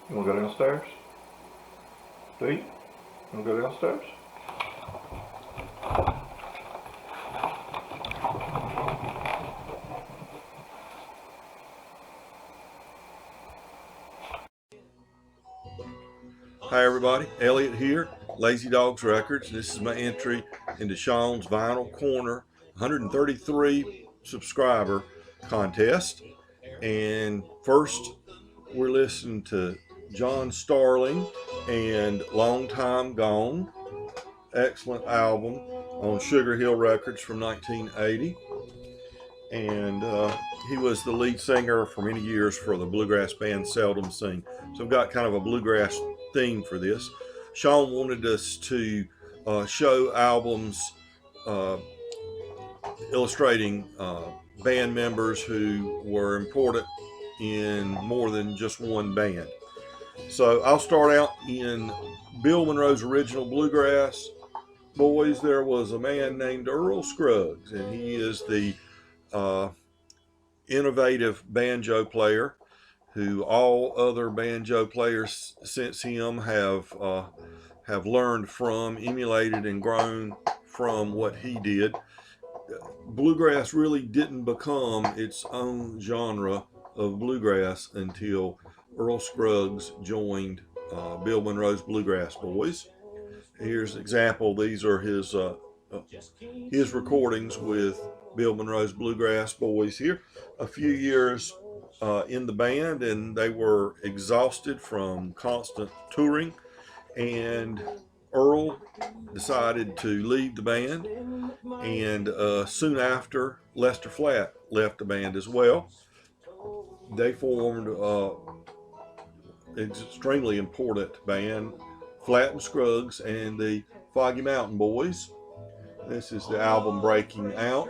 You want to go downstairs? To eat? You want to go downstairs? Hi everybody, Elliot here, Lazy Dogs Records. This is my entry into Shawn's Vinyl Corner 133 subscriber contest. And first, we're listening to John Starling and Long Time Gone. Excellent album on Sugar Hill Records from 1980. And he was the lead singer for many years for the bluegrass band Seldom Sing. So I've got kind of a bluegrass theme for this. Shawn wanted us to show albums illustrating band members who were important in more than just one band. So I'll start out in Bill Monroe's original Bluegrass Boys. There was a man named Earl Scruggs, and he is the innovative banjo player who all other banjo players since him have learned from, emulated, and grown from what he did. Bluegrass really didn't become its own genre of bluegrass until Earl Scruggs joined Bill Monroe's Bluegrass Boys. Here's an example. These are his recordings with Bill Monroe's Bluegrass Boys here. A few years in the band, and they were exhausted from constant touring, and Earl decided to leave the band, and soon after, Lester Flatt left the band as well. They formed an extremely important band, Flatt and Scruggs and the Foggy Mountain Boys. This is the album Breaking Out.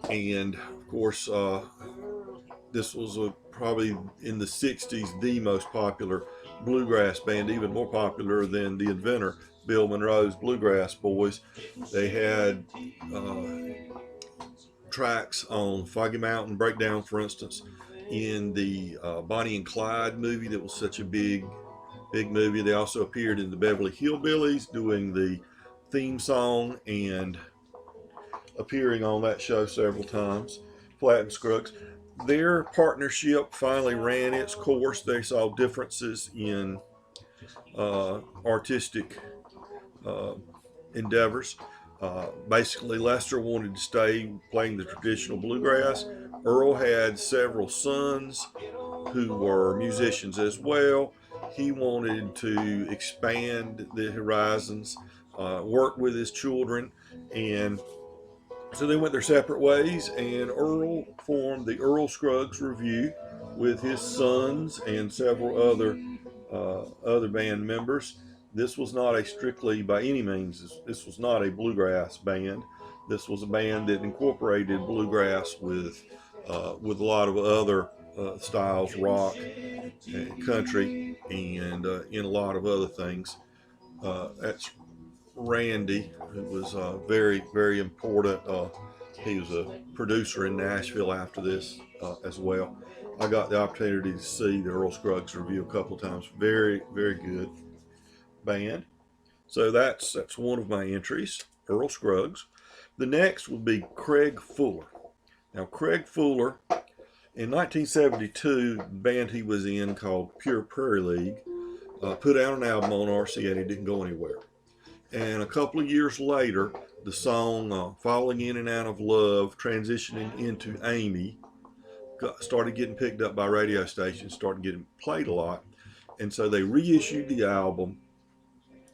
And of course, this was probably in the 60s the most popular bluegrass band, even more popular than the inventor, Bill Monroe's Bluegrass Boys. They had tracks on Foggy Mountain Breakdown, for instance, in the Bonnie and Clyde movie that was such a big movie. They also appeared in the Beverly Hillbillies doing the theme song and appearing on that show several times. Flatt and Scruggs. Their partnership finally ran its course. They saw differences in artistic endeavors. Basically, Lester wanted to stay playing the traditional bluegrass. Earl had several sons who were musicians as well. He wanted to expand the horizons, work with his children, and so they went their separate ways, and Earl formed the Earl Scruggs Review with his sons and several other band members. This was not a strictly, by any means, this was not a bluegrass band. This was a band that incorporated bluegrass with a lot of other styles, rock, and country, and in a lot of other things. That's Randy, who was very, very important. He was a producer in Nashville after this as well. I got the opportunity to see the Earl Scruggs Review a couple of times. Very, very good band. So that's one of my entries, Earl Scruggs. The next would be Craig Fuller. Now, Craig Fuller, in 1972, the band he was in called Pure Prairie League put out an album on RCA and it didn't go anywhere. And a couple of years later, the song Falling In and Out of Love, transitioning into Amy, started getting picked up by radio stations, started getting played a lot. And so they reissued the album.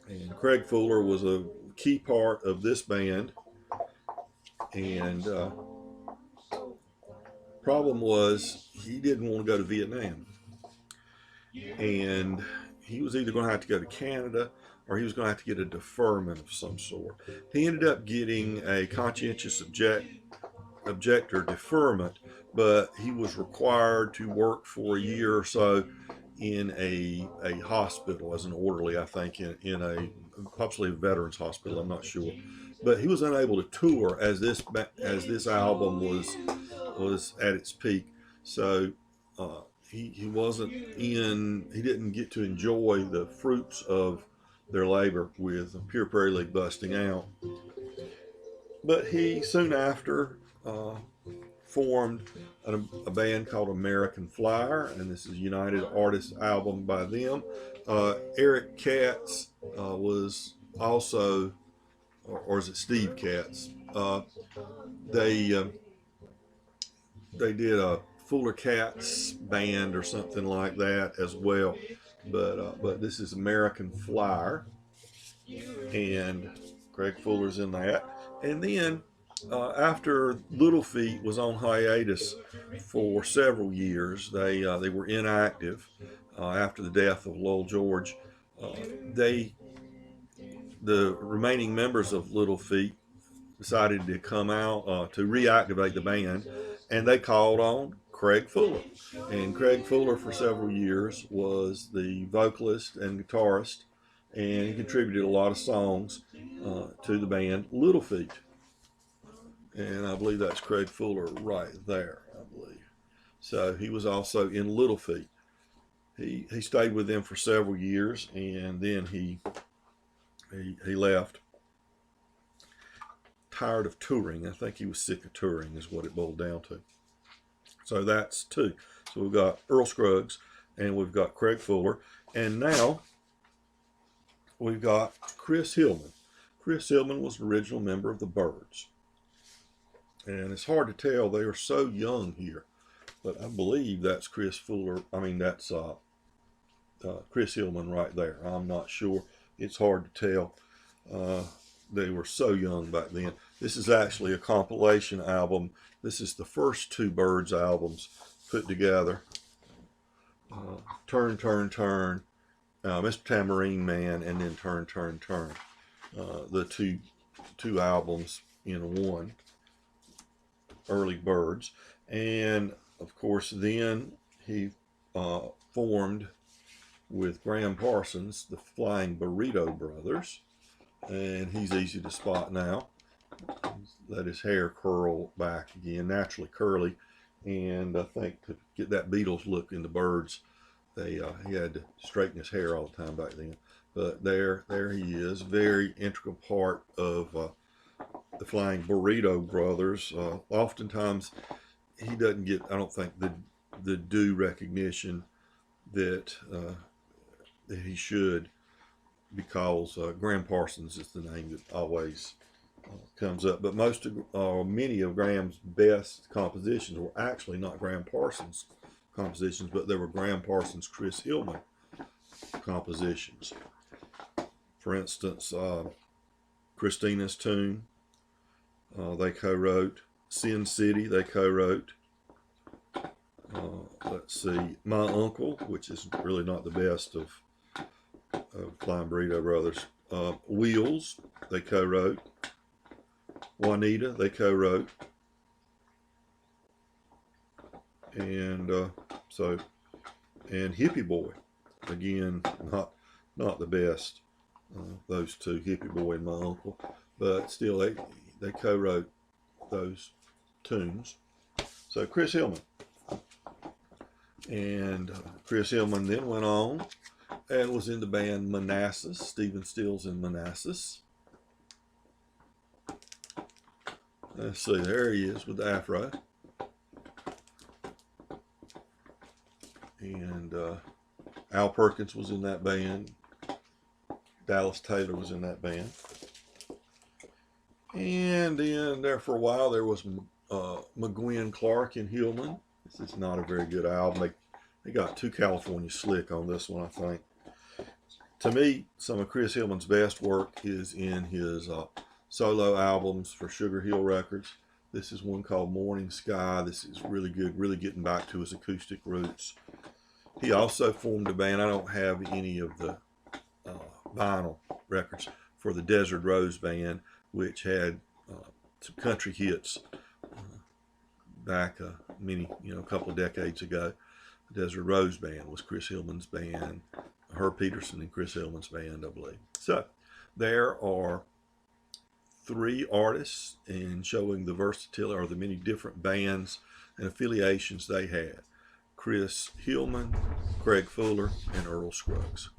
And Craig Fuller was a key part of this band. And problem was, he didn't want to go to Vietnam. And he was either going to have to go to Canada or he was going to have to get a deferment of some sort. He ended up getting a conscientious objector deferment, but he was required to work for a year or so in a hospital as an orderly, I think, in a possibly a veterans hospital, I'm not sure. But he was unable to tour as this album was at its peak. So he wasn't in, he didn't get to enjoy the fruits of their labor with Pure Prairie League busting out. But he soon after formed a band called American Flyer, and this is a United Artists album by them. Eric Katz was also, or is it Steve Katz? They they did a Fuller Cats band or something like that as well. But this is American Flyer, and Craig Fuller's in that. And then after Little Feat was on hiatus for several years, they were inactive after the death of Lowell George. They the remaining members of Little Feat decided to come out to reactivate the band, and they called on Craig Fuller. And Craig Fuller, for several years, was the vocalist and guitarist, and he contributed a lot of songs to the band Little Feat. And I believe that's Craig Fuller right there, I believe. So he was also in Little Feat. He stayed with them for several years, and then he left. Tired of touring. I think he was sick of touring is what it boiled down to. So that's two. So we've got Earl Scruggs and we've got Craig Fuller. And now we've got Chris Hillman. Chris Hillman was an original member of the Byrds. And it's hard to tell. They are so young here. But I believe that's Chris Fuller. I mean, that's Chris Hillman right there. I'm not sure. It's hard to tell. They were so young back then. This is actually a compilation album. This is the first two Byrds albums put together. Turn, Turn, Turn, Mr. Tambourine Man, and then Turn, Turn, Turn. The two albums in one. Early Byrds. And of course then he formed with Graham Parsons, the Flying Burrito Brothers. And he's easy to spot now. Let his hair curl back again, naturally curly. And I think to get that Beatles look in the Byrds, he had to straighten his hair all the time back then. But there he is, very integral part of the Flying Burrito Brothers. Oftentimes, he doesn't get, I don't think, the due recognition that he should, because Graham Parsons is the name that always comes up. But many of Graham's best compositions were actually not Graham Parsons compositions, but they were Graham Parsons, Chris Hillman compositions. For instance, Christina's Tune, they co-wrote. Sin City, they co-wrote. Let's see, My Uncle, which is really not the best of Flying Burrito Brothers. Wheels, they co-wrote. Juanita, they co-wrote. And and Hippie Boy, again, not the best. Those two, Hippie Boy and My Uncle, but still they co-wrote those tunes. So Chris Hillman. And Chris Hillman then went on and was in the band Manassas. Stephen Stills in Manassas. Let's see, there he is with the afro. And Al Perkins was in that band. Dallas Taylor was in that band. And then there for a while there was McGuinn, Clark, and Hillman. This is not a very good album. They got too California slick on this one, I think. To me, some of Chris Hillman's best work is in his solo albums for Sugar Hill Records. This is one called Morning Sky. This is really good, really getting back to his acoustic roots. He also formed a band. I don't have any of the vinyl records for the Desert Rose Band, which had some country hits back a couple of decades ago. The Desert Rose Band was Chris Hillman's band, Herb Peterson and Chris Hillman's band, I believe. So there are three artists, and showing the versatility or the many different bands and affiliations they had. Chris Hillman, Craig Fuller, and Earl Scruggs.